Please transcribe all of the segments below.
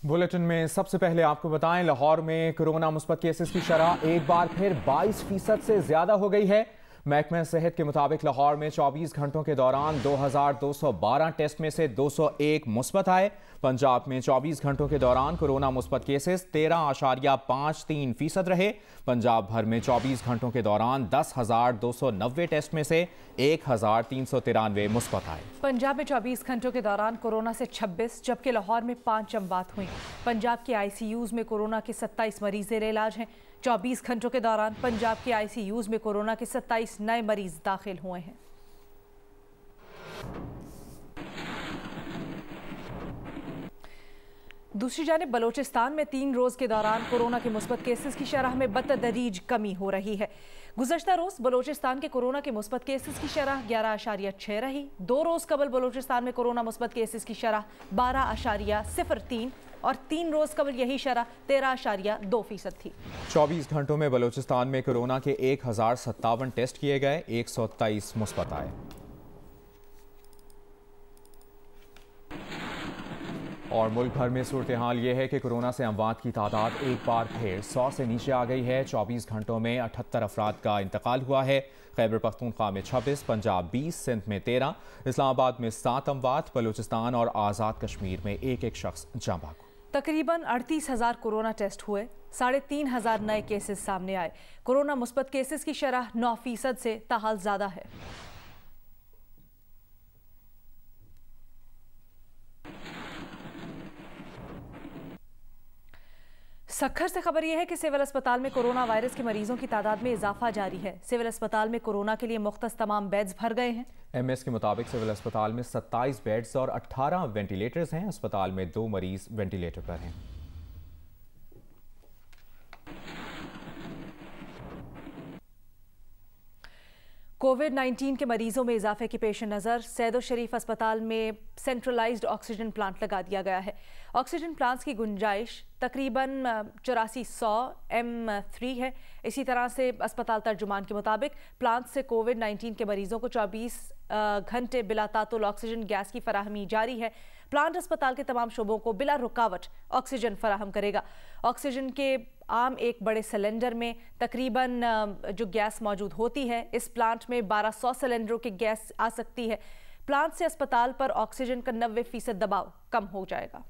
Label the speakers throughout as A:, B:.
A: Bulletin में सबसे पहले आपको बताएं, लाहौर में कोरोना मुस्बत केसेस की शरह एक बार फिर 22% से ज्यादा हो गई है। महकमा सेहत के मुताबिक लाहौर में 24 घंटों के दौरान 2212 टेस्ट में से 201 मुस्बत आए। पंजाब में 24 घंटों के दौरान कोरोना मुस्बत केसेस 13.53% रहे। पंजाब भर में 24 घंटों के दौरान 10,290 टेस्ट में से 1,393 मुस्बत आए।
B: पंजाब में 24 घंटों के दौरान कोरोना से 26 जबकि लाहौर में 5 अमवात हुई। पंजाब के ICUs में कोरोना के 27 मरीज जेर इलाज हैं। 24 घंटों के दौरान पंजाब के ICUs में कोरोना के 27 नए मरीज दाखिल हुए हैं। दूसरी जानिब बलोचिस्तान में 3 रोज के दौरान कोरोना के मुस्बत केसेस की शरह में बतदरीज कमी हो रही है। गुज़श्ता रोज बलोचिस्तान के कोरोना के मुस्बत केसेस की शरह 11.6 रही। 2 रोज कबल बलोचिस्तान में कोरोना मुस्बत केसेस की शरह 12.03 और 3 रोज कबल यही शरह 13.2% थी।
A: 24 घंटों में बलोचिस्तान में कोरोना के 1057 टेस्ट किए गए, 123 मुस्बत आए। और मुल्क भर में सूरत हाल ये है कि कोरोना से अमवात की तादाद एक बार फिर 100 से नीचे आ गई है। 24 घंटों में 78 अफराद का इंतकाल हुआ है। खैबर पख्तूनख्वा में 26, पंजाब 20, सिंध में 13, इस्लामाबाद में 7 अमवात, बलूचिस्तान और आज़ाद कश्मीर में एक शख्स जाँ बहक।
B: तकरीबन 38,000 कोरोना टेस्ट हुए, 3,500 नए केसेस सामने आए। कोरोना मुस्बत केसेस की शरह 9% से ताहाल ज़्यादा है। सखर से खबर यह है कि सिविल अस्पताल में कोरोना वायरस के मरीजों की तादाद में इजाफा जारी है। सिविल अस्पताल में कोरोना के लिए मुख्तस तमाम बेड्स भर गए हैं।
A: MS के मुताबिक सिविल अस्पताल में 27 बेड्स और 18 वेंटिलेटर्स हैं। अस्पताल में 2 मरीज वेंटिलेटर पर हैं।
B: कोविड-19 के मरीजों में इजाफे के पेश नज़र सैयद शरीफ अस्पताल में सेंट्रलाइज्ड ऑक्सीजन प्लांट लगा दिया गया है। ऑक्सीजन प्लांट्स की गुंजाइश तकरीबन 8400 M3 है। इसी तरह से अस्पताल तर्जुमान के मुताबिक प्लांट से कोविड-19 के मरीजों को 24 घंटे बिला तातुल ऑक्सीजन गैस की फराहमी जारी है। प्लांट अस्पताल के तमाम शोबों को बिला रुकावट ऑक्सीजन फराहम करेगा। ऑक्सीजन के आम एक बड़े सिलेंडर में तकरीबन जो गैस मौजूद होती है, इस प्लांट में 1200 सिलेंडरों की गैस आ सकती है। प्लांट से अस्पताल पर ऑक्सीजन का 90% दबाव कम हो जाएगा।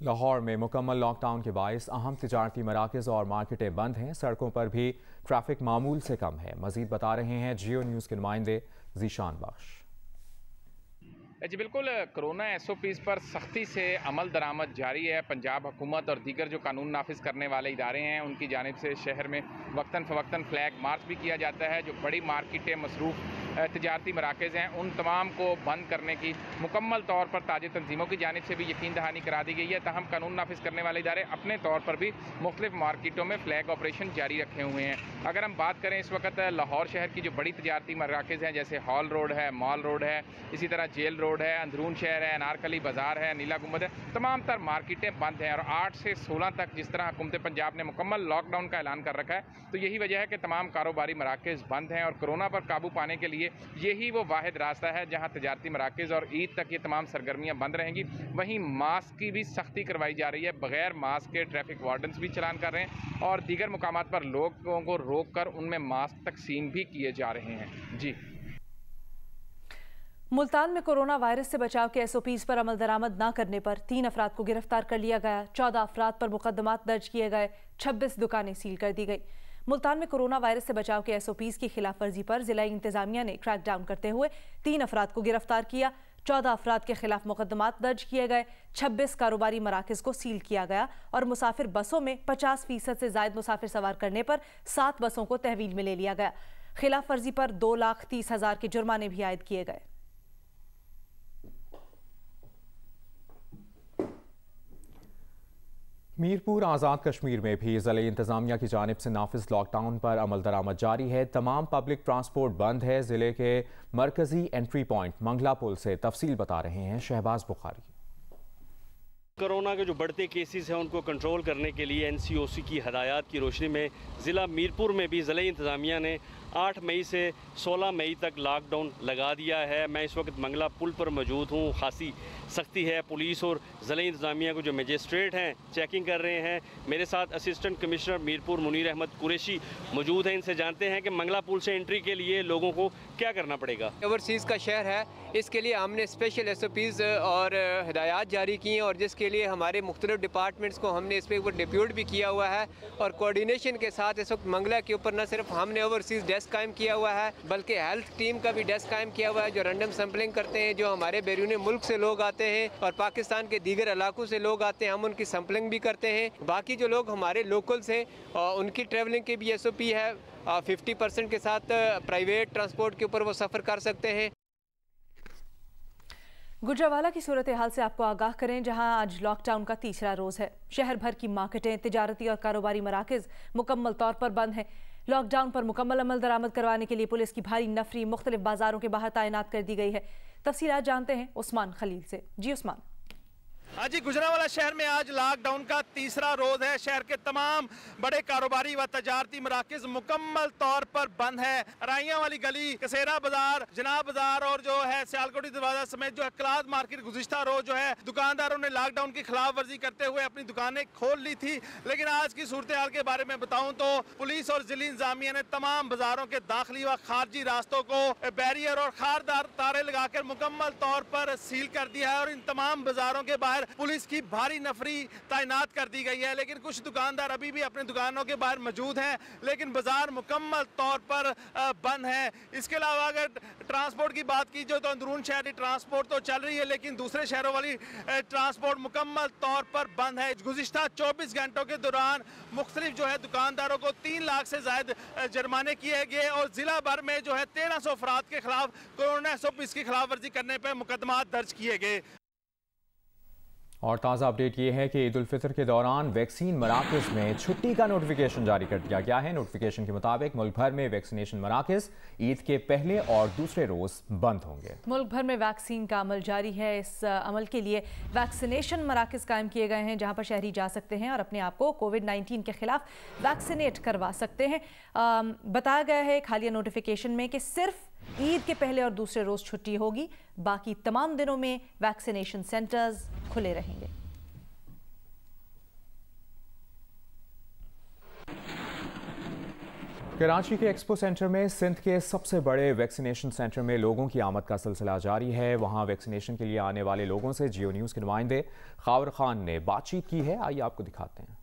A: लाहौर में मुकम्मल लॉकडाउन के बायस अहम तिजारती मराकज़ और मार्केटें बंद हैं। सड़कों पर भी ट्रैफिक मामूल से कम है। मजीद बता रहे हैं जियो न्यूज़ के नुमाइंदे जीशान बख्श।
C: जी बिल्कुल, कोरोना SOPs पर सख्ती से अमल दरामद जारी है। पंजाब हुकूमत और दीगर जो कानून नाफिज करने वाले इदारे हैं उनकी जानिब से शहर में वक्तन फ़वक्तन फ्लैग मार्च भी किया जाता है। जो बड़ी मार्केटें, मसरूफ़ तिजारती मराकज़ हैं, उन तमाम को बंद करने की मुकम्मल तौर पर ताज़ी तंजीमों की जानिब से भी यकीन दहानी करा दी गई है। तहम कानून नाफिज करने वाले इदारे अपने तौर पर भी मुख्तलिफ मार्केटों में फ्लैग ऑपरेशन जारी रखे हुए हैं। अगर हम बात करें इस वक्त लाहौर शहर की जो बड़ी तिजारती मराकज़ हैं, जैसे हॉल रोड है, मॉल रोड है, इसी तरह जेल रोड है, अंदरून शहर है, अनारकली बाजार है, नीला गुंबद है, तमाम तर मार्केटें बंद हैं। और 8 से 16 तक जिस तरह हुकूमत पंजाब ने मुकम्मल लॉकडाउन का ऐलान कर रखा है, तो यही वजह है कि तमाम कारोबारी मराकज़ बंद हैं। और कोरोना पर काबू पाने के लिए यही वो वाहिद रास्ता है जहाँ तिजारती मराकज़ और ईद तक ये तमाम सरगर्मियाँ बंद रहेंगी। वहीं मास्क की भी सख्ती करवाई जा रही है। बगैर मास्क के ट्रैफिक वार्डन्स भी चलान कर रहे हैं और दीगर मुकामात पर लोगों को रोक कर उनमें मास्क तकसीम भी किए जा रहे हैं। जी,
B: मुल्तान में कोरोना वायरस से बचाव के SOPs पर अमल दरामद न करने पर 3 अफराद को गिरफ्तार कर लिया गया। 14 अफराद पर मुकदमात दर्ज किए गए। 26 दुकानें सील कर दी गई। मुल्तान में कोरोना वायरस से बचाव के SOPs की खिलाफ वर्जी पर जिला इंतजामिया ने क्रैकडाउन करते हुए 3 अफराद को गिरफ्तार किया। 14 अफराद के खिलाफ मुकदमात दर्ज किए गए। 26 कारोबारी मराकज़ को सील किया गया और मुसाफिर बसों में 50% से ज़ायद मुसाफिर सवार करने पर 7 बसों को तहवील में ले लिया गया। खिलाफ वर्जी पर 2,30,000 के जुर्माने भी आयद किए गए।
A: मीरपुर आज़ाद कश्मीर में भी ज़िले इंतज़ामिया की जानिब से नाफिज लॉकडाउन पर अमल दरामद जारी है। तमाम पब्लिक ट्रांसपोर्ट बंद है। ज़िले के मरकजी एंट्री पॉइंट मंगला पुल से तफसील बता रहे हैं शहबाज बुखारी।
D: कोरोना के जो बढ़ते केसेस हैं उनको कंट्रोल करने के लिए NCOC की हदायत की रोशनी में ज़िला मीरपुर में भी ज़िला इंतज़ामिया ने 8 मई से 16 मई तक लॉकडाउन लगा दिया है। मैं इस वक्त मंगला पुल पर मौजूद हूँ। खासी सख्ती है। पुलिस और ज़िला इंतज़ामिया को जो मजिस्ट्रेट हैं चेकिंग कर रहे हैं। मेरे साथ असिस्टेंट कमिश्नर मीरपुर मुनीर अहमद कुरैशी मौजूद हैं। इनसे जानते हैं कि मंगला पुल से एंट्री के लिए लोगों को क्या करना पड़ेगा।
E: ओवरसीज़ का शहर है, इसके लिए हमने स्पेशल SOPs और हिदायत जारी की हैं और जिसके लिए हमारे मुख्तलिफ डिपार्टमेंट्स को हमने इस पर ऊपर डिप्यूट भी किया हुआ है और कोऑर्डिनेशन के साथ इस वक्त मंगला के ऊपर न सिर्फ हमने ओवरसीज़ डेस्क कायम किया हुआ है बल्कि हेल्थ टीम का भी डेस्क कायम किया हुआ है जो रैंडम सैम्पलिंग करते हैं। जो हमारे बैरून मुल्क से लोग आते हैं और पाकिस्तान के दीगर इलाकों से लोग आते हैं, हम उनकी सैम्पलिंग भी करते हैं। बाकी जो लोग हमारे लोकल्स हैं उनकी ट्रैवलिंग की भी SOP है। 50% के साथ प्राइवेट ट्रांसपोर्ट के ऊपर वो सफ़र कर सकते हैं।
B: गुजरावाला की सूरत हाल से आपको आगाह करें, जहां आज लॉकडाउन का तीसरा रोज़ है। शहर भर की मार्केटें, तिजारती और कारोबारी मराकज़ मुकम्मल तौर पर बंद हैं। लॉकडाउन पर मुकम्मल अमल दरामद करवाने के लिए पुलिस की भारी नफरी मुख्तलिफ बाजारों के बाहर तैनात कर दी गई है। तफसीलात जानते हैं उस्मान खलील से। जी उस्मान।
F: हाँ जी, गुजरावाला शहर में आज लॉकडाउन का तीसरा रोज है। शहर के तमाम बड़े कारोबारी व तजारती मराकज़ मुकम्मल तौर पर बंद है। राइयां वाली गली, कसेरा बाजार, जनाब बाजार और जो है सियालकोटी दरवाजा समेत जो है क्लाद मार्केट गुज़िश्ता रोज जो है दुकानदारों ने लॉकडाउन की खिलाफ वर्जी करते हुए अपनी दुकानें खोल ली थी। लेकिन आज की सूरत हाल के बारे में बताऊं तो पुलिस और जिला इंतजामिया ने तमाम बाजारों के दाखिली व खारजी रास्तों को बैरियर और खारदार तारे लगाकर मुकम्मल तौर पर सील कर दिया है और इन तमाम बाजारों के बाहर पुलिस की भारी नफरी तैनात कर दी गई है। लेकिन कुछ दुकानदार अभी भी अपनी दुकानों के बाहर मौजूद हैं, लेकिन बाजार मुकम्मल तौर पर बंद है। इसके अलावा अगर ट्रांसपोर्ट की बात की जाए तो अंदरून शहरी ट्रांसपोर्ट तो चल रही है, लेकिन दूसरे शहरों वाली ट्रांसपोर्ट मुकम्मल तौर पर बंद है। गुज़िश्ता 24 घंटों के दौरान मुख्तलिफ जो है दुकानदारों को 3 लाख से ज़ायद जुर्माने किए गए और जिला भर में जो है 1300 अफराद के खिलाफ कोरोना SOPs की खिलाफ वर्जी करने पर मुकदमा दर्ज किए गए।
A: और ताज़ा अपडेट ये है कि ईद उल फितर के दौरान वैक्सीन मराकज़ में छुट्टी का नोटिफिकेशन जारी कर दिया गया है। नोटिफिकेशन के मुताबिक मुल्क भर में वैक्सीनेशन मराकज़ ईद के पहले और दूसरे रोज़ बंद होंगे।
B: मुल्क भर में वैक्सीन का अमल जारी है। इस अमल के लिए वैक्सीनेशन मराकज़ कायम किए गए हैं, जहां पर शहरी जा सकते हैं और अपने आप को कोविड-19 के खिलाफ वैक्सीनेट करवा सकते हैं। बताया गया है एक हालिया नोटिफिकेशन में कि सिर्फ ईद के पहले और दूसरे रोज छुट्टी होगी, बाकी तमाम दिनों में वैक्सीनेशन सेंटर्स खुले रहेंगे।
A: कराची के एक्सपो सेंटर में सिंध के सबसे बड़े वैक्सीनेशन सेंटर में लोगों की आमद का सिलसिला जारी है। वहां वैक्सीनेशन के लिए आने वाले लोगों से जियो न्यूज़ के नुमाइंदे खावर खान ने बातचीत की है। आइए आपको दिखाते हैं।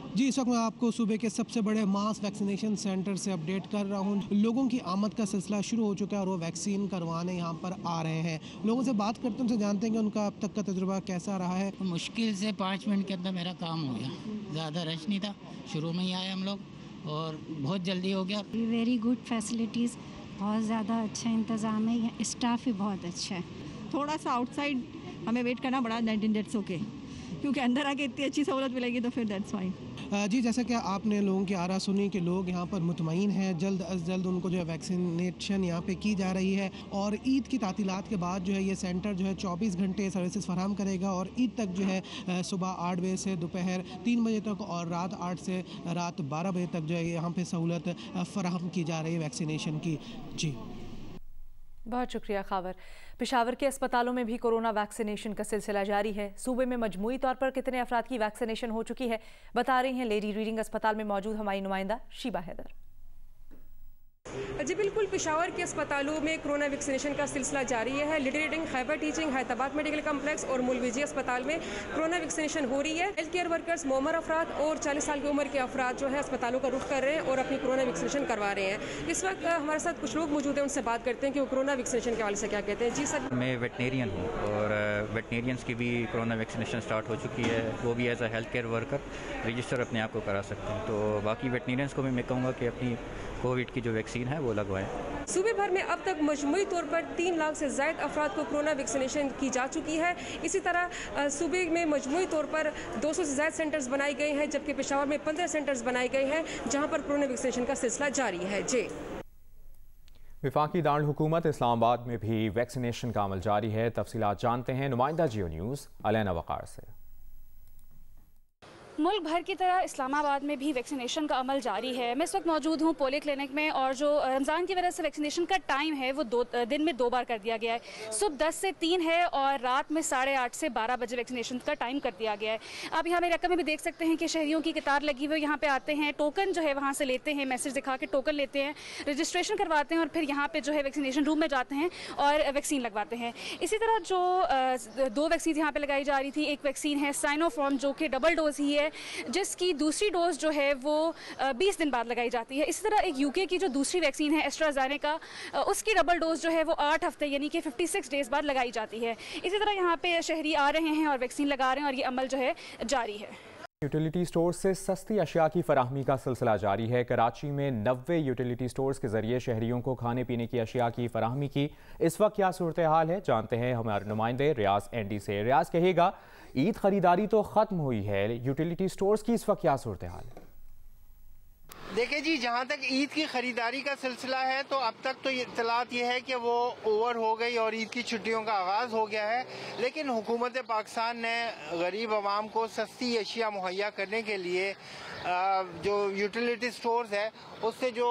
G: जी, इस वक्त मैं आपको सूबे के सबसे बड़े मास वैक्सीनेशन सेंटर से अपडेट कर रहा हूँ। लोगों की आमद का सिलसिला शुरू हो चुका है और वो वैक्सीन करवाने यहाँ पर आ रहे हैं। लोगों से बात करते हैं, उनसे जानते हैं कि उनका अब तक का तजुर्बा कैसा रहा है।
H: मुश्किल से 5 मिनट के अंदर मेरा काम हो गया। ज़्यादा रश नहीं था, शुरू में ही आए हम लोग और बहुत जल्दी हो गया।
I: वेरी गुड फैसिलिटीज़, बहुत ज़्यादा अच्छा इंतज़ाम है, स्टाफ भी बहुत अच्छा है।
J: थोड़ा सा आउटसाइड हमें वेट करना पड़ा 19 डेट्स ओके, क्योंकि अंदर आके इतनी अच्छी सहूलत मिलेगी तो फिर दैट्स फाइन।
G: जी, जैसा कि आपने लोगों की आरा सुनी कि लोग यहाँ पर मुतमईन हैं, जल्द अज जल्द उनको जो है वैक्सीनेशन यहाँ पे की जा रही है और ईद की तातीलात के बाद जो है ये सेंटर जो है 24 घंटे सर्विसेज फराहम करेगा और ईद तक जो है सुबह 8 बजे से दोपहर 3 बजे तक और रात 8 से रात 12 बजे तक जो है यहाँ पे सहूलत फराहम की जा रही है वैक्सीनेशन की। जी,
B: बहुत शुक्रिया खावर। पेशावर के अस्पतालों में भी कोरोना वैक्सीनेशन का सिलसिला जारी है। सूबे में मजमूई तौर पर कितने अफराद की वैक्सीनेशन हो चुकी है, बता रही हैं लेडी रीडिंग अस्पताल में मौजूद हमारी नुमाइंदा शीबा हैदर।
K: जी बिल्कुल, पेशावर के अस्पतालों में कोरोना वैक्सीनेशन का सिलसिला जारी है। Lady reading, Khyber teaching, Hyderabad medical complex और मुलविजी अस्पताल में कोरोना वैक्सीनेशन हो रही है। हेल्थ केयर वर्कर्स, मोमर अफराद और 40 साल की उम्र के अफराद जो है अस्पतालों का रुख कर रहे हैं और अपनी कोरोना वैक्सीनेशन करवा रहे हैं। इस वक्त हमारे साथ कुछ लोग मौजूद हैं, उनसे बात करते हैं कि वो कोरोना वैक्सीनेशन के हवाले से क्या कहते हैं। जी सर।
L: मैं वेटनेरियन हूँ और वेटनेरियंस की भी कोरोना वैक्सीनेशन स्टार्ट हो चुकी है। वो भी as a health care worker register अपने आप को करा सकते हैं। तो बाकी वेटनेरियंस को भी मैं कहूँगा कि अपनी कोविड की जो वैक्सीन है वो लगवाएं।
K: सूबे भर में अब तक मजमूई तौर पर 3 लाख से ज़ायद अफराद को कोरोना वैक्सीनेशन की जा चुकी है। इसी तरह सूबे में मजमूई तौर पर 200 से ज़ायद सेंटर्स बनाए गए हैं, जबकि पेशावर में 15 सेंटर्स बनाए गए हैं जहां पर कोरोना वैक्सीनेशन का सिलसिला जारी है। जी,
A: वफाकी दारुल हुकूमत इस्लामाबाद में भी वैक्सीनेशन का अमल जारी है। तफसीलात जानते हैं नुमाइंदा जियो न्यूज़ अलैना वकार से।
M: मुल्क भर की तरह इस्लामाबाद में भी वैक्सीनेशन का अमल जारी है। मैं इस वक्त मौजूद हूँ पोलियो क्लिनिक में, और जो रमज़ान की वजह से वैक्सीनेशन का टाइम है वो दिन में 2 बार कर दिया गया है। सुबह 10 से 3 है और रात में 8:30 से 12 बजे वैक्सीनेशन का टाइम कर दिया गया है। आप यहाँ मेरे रकम में भी देख सकते हैं कि शहरियों की कतार लगी हुई, यहाँ पे आते हैं, टोकन जो है वहाँ से लेते हैं, मैसेज दिखा के टोकन लेते हैं, रजिस्ट्रेशन करवाते हैं और फिर यहाँ पे जो है वैक्सीनेशन रूम में जाते हैं और वैक्सीन लगवाते हैं। इसी तरह जो 2 वैक्सीन यहाँ पे लगाई जा रही थी, एक वैक्सीन है साइनोफार्म जो कि डबल डोज ही है, जिसकी दूसरी डोज जो है वो 20 दिन बाद लगाई जाती है। इसी तरह एक यूके की जो दूसरी वैक्सीन है एस्ट्राजेनेका, उसकी डबल डोज जो है वो 8 हफ्ते यानी कि 56 डेज बाद लगाई जाती है। इसी तरह यहाँ पे शहरी आ रहे हैं और वैक्सीन लगा रहे हैं और ये अमल जो है जारी है।
A: यूटिलिटी स्टोर से सस्ती अशिया की फराहमी का सिलसिला जारी है। कराची में 90 यूटिलिटी स्टोर्स के जरिए शहरियों को खाने पीने की अशिया की फराहमी की इस वक्त क्या सूरत हाल है, जानते हैं हमारे नुमाइंदे रियाज एनडी से। रियाज कहेगा, ईद खरीदारी तो ख़त्म हुई है, यूटिलिटी स्टोर्स की इस वक्त क्या सूरत हाल है?
N: देखिए जी, जहाँ तक ईद की ख़रीदारी का सिलसिला है तो अब तक तो इत्तलात ये है कि वो ओवर हो गई और ईद की छुट्टियों का आगाज़ हो गया है। लेकिन हुकूमत पाकिस्तान ने गरीब आवाम को सस्ती अशिया मुहैया करने के लिए जो यूटिलिटी स्टोर्स है उससे जो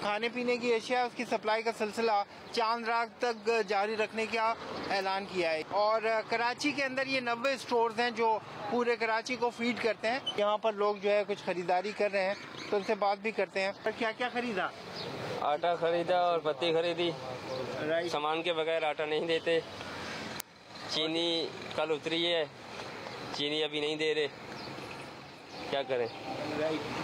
N: खाने पीने की अशिया उसकी सप्लाई का सिलसिला चांद रात तक जारी रखने का ऐलान किया है। और कराची के अंदर ये 90 स्टोर्स हैं जो पूरे कराची को फीड करते हैं। यहाँ पर लोग जो है कुछ खरीदारी कर रहे हैं तो उनसे बात भी करते हैं। पर क्या क्या खरीदा?
O: आटा खरीदा और पत्ती खरीदी। सामान के बगैर आटा नहीं देते। चीनी कल उतरी है, चीनी अभी नहीं दे रहे, क्या करें?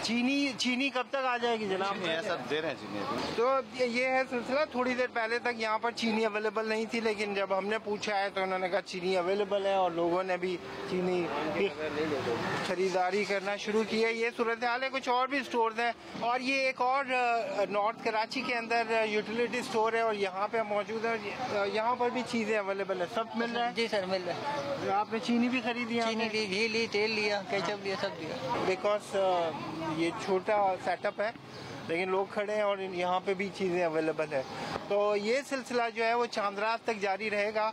N: चीनी कब तक आ जाएगी जनाब?
P: सब दे रहे हैं चीनी।
N: तो ये है सिलसिला। थोड़ी देर पहले तक यहाँ पर चीनी अवेलेबल नहीं थी, लेकिन जब हमने पूछा है तो उन्होंने कहा चीनी अवेलेबल है और लोगों ने भी चीनी की खरीदारी करना शुरू की है। ये सूरत हाल है। कुछ और भी स्टोर हैं और ये एक और नॉर्थ कराची के अंदर यूटिलिटी स्टोर है और यहाँ पे मौजूद है। यहाँ पर भी चीज़ें अवेलेबल है, सब मिल रहा है?
Q: जी सर, मिल रहा है।
N: आपने चीनी भी खरीदी?
Q: चीनी ली, घी ली, तेल लिया, केचप लिया, सब लिया।
N: बिकॉज ये छोटा सेटअप है लेकिन लोग खड़े हैं और यहाँ पे भी चीज़ें अवेलेबल है। तो ये सिलसिला जो है वो चांद रात तक जारी रहेगा।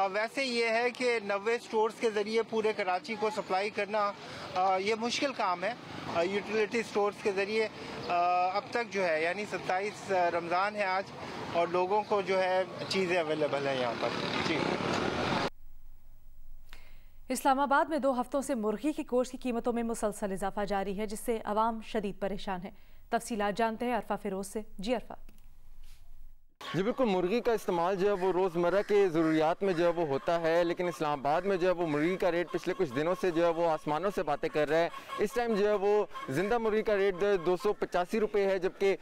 N: वैसे ये है कि 90 स्टोर्स के ज़रिए पूरे कराची को सप्लाई करना ये मुश्किल काम है। यूटिलिटी स्टोर्स के ज़रिए अब तक जो है यानी 27 रमज़ान है आज और लोगों को जो है चीज़ें अवेलेबल है यहाँ पर। जी।
B: इस्लामाबाद में 2 हफ्तों से मुर्गी के गोश्त की कीमतों में मुसलसल इजाफा जारी है, जिससे अवाम शदीद परेशान है। तफसीलात जानते हैं अरफा फिरोज से। जी अरफा।
R: जी बिल्कुल, मुर्गी का इस्तेमाल जो है वो रोज़मर्रा के ज़रूरियात में जो है वो होता है, लेकिन इस्लामाबाद में जो है वो मुर्गी का रेट पिछले कुछ दिनों से जो है वो आसमानों से बातें कर रहा है। इस टाइम जो है वो ज़िंदा मुर्गी का रेट 285 रुपये है, जबकि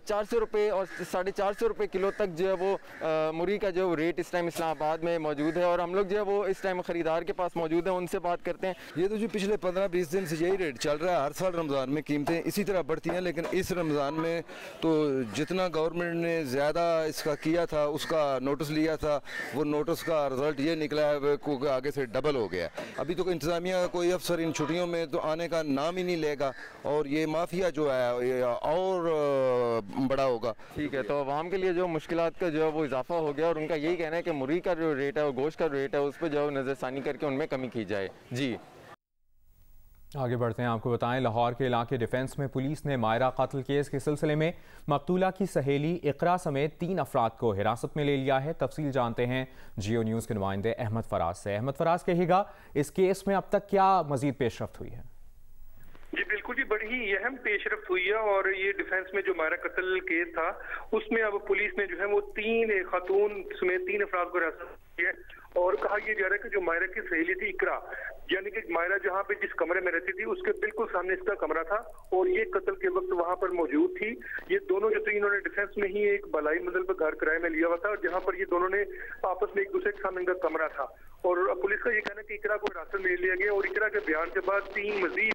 R: 400 रुपये और 450 रुपये किलो तक जो है वो मुर्गी का जो रेट इस टाइम इस्लामाबाद में मौजूद है। और हम लोग जो है वो इस टाइम ख़रीदार के पास मौजूद हैं, उनसे बात करते हैं।
S: ये तो जी पिछले 15-20 दिन से यही रेट चल रहा है। हर साल रमज़ान में कीमतें इसी तरह बढ़ती हैं, लेकिन इस रमज़ान में तो जितना गवर्नमेंट ने ज़्यादा इसका किया था, उसका नोटिस लिया था, वो नोटिस का रिजल्ट ये निकला है कि आगे से डबल हो गया। अभी तो इंतज़ामिया कोई अफसर इन छुट्टियों में तो आने का नाम ही नहीं लेगा और ये माफिया जो है ये और बड़ा होगा।
R: ठीक है, तो आवाम के लिए जो मुश्किलात का जो है वो इजाफा हो गया और उनका यही कहना है कि मुर्गी का जो रेट है और गोश्त का रेट है उस पर जो है नज़रसानी करके उनमें कमी की जाए। जी
A: आगे बढ़ते हैं। आपको बताएं, लाहौर के इलाके डिफेंस में पुलिस ने मायरा कत्ल केस के सिलसिले में मकतूला की सहेली इकरा समेत 3 अफराद को हिरासत में ले लिया है। तफसील जानते हैं जियो न्यूज़ के नुमाइंदे अहमद फराज से। अहमद फराज कहेगा, इस केस में अब तक क्या मजीद पेशरफ्त हुई है?
T: जी बिल्कुल जी, बड़ी ही अहम पेशरफ्त हुई है और ये डिफेंस में जो मायरा कत्ल केस था उसमें अब पुलिस ने जो है वो 3 खातून समेत 3 अफराद को हिरासत की है। और कहा यह जा रहा है कि जो मायरा की सहेली थी इकरा, यानी कि मायरा जहां पे जिस कमरे में रहती थी उसके बिल्कुल सामने इसका कमरा था और ये कत्ल के वक्त वहां पर मौजूद थी। ये दोनों जो थे इन्होंने डिफेंस में ही एक बलाई मंजिल पर घर किराए में लिया हुआ था और जहां पर ये दोनों ने आपस में एक दूसरे के सामने इनका कमरा था। और पुलिस का ये कहना है कि इकरा को हिरासत में लिया गया और इकरा के बयान के बाद 3 मजीद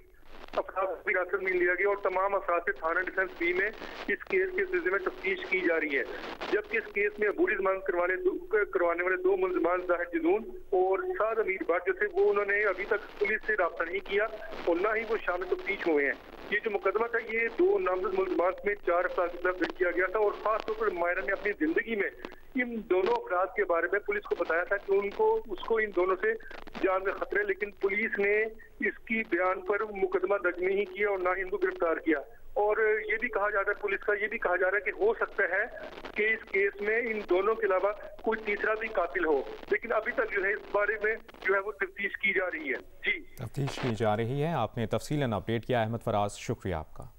T: अफराद भी हिरासत में लिया गया और तमाम अफराद से थाना डिफेंस बी में इस केस के सिलसिले में तफ्तीश की जा रही है। जबकि इस केस में अबूरी जमानत करवाने वाले 2 मुलजमान जाहिद जुनून और साद अमीर भट्ट जो थे वो उन्होंने अभी तक पुलिस से राब्ता नहीं किया और न ही वो शामिल तफ्तीश हुए हैं। ये जो मुकदमा था ये 2 नामजद मुलजमान में 4 अफराद की तरफ दर्ज किया गया था और खासतौर पर मायरा ने अपनी जिंदगी में इन दोनों अपराध के बारे में पुलिस को बताया था कि उसको इन दोनों से जान में खतरे, लेकिन पुलिस ने इसकी बयान पर मुकदमा दर्ज नहीं किया और ना ही इनको गिरफ्तार किया। और ये भी कहा जा रहा है, पुलिस का ये भी कहा जा रहा है कि हो सकता है कि इस केस में इन दोनों के अलावा कोई तीसरा भी कातिल हो, लेकिन अभी तक जो है इस बारे में जो है वो तफ्तीश की जा रही है। जी,
A: तफ्तीश की जा रही है। आपने तफसीलन अपडेट किया अहमद फराज, शुक्रिया आपका।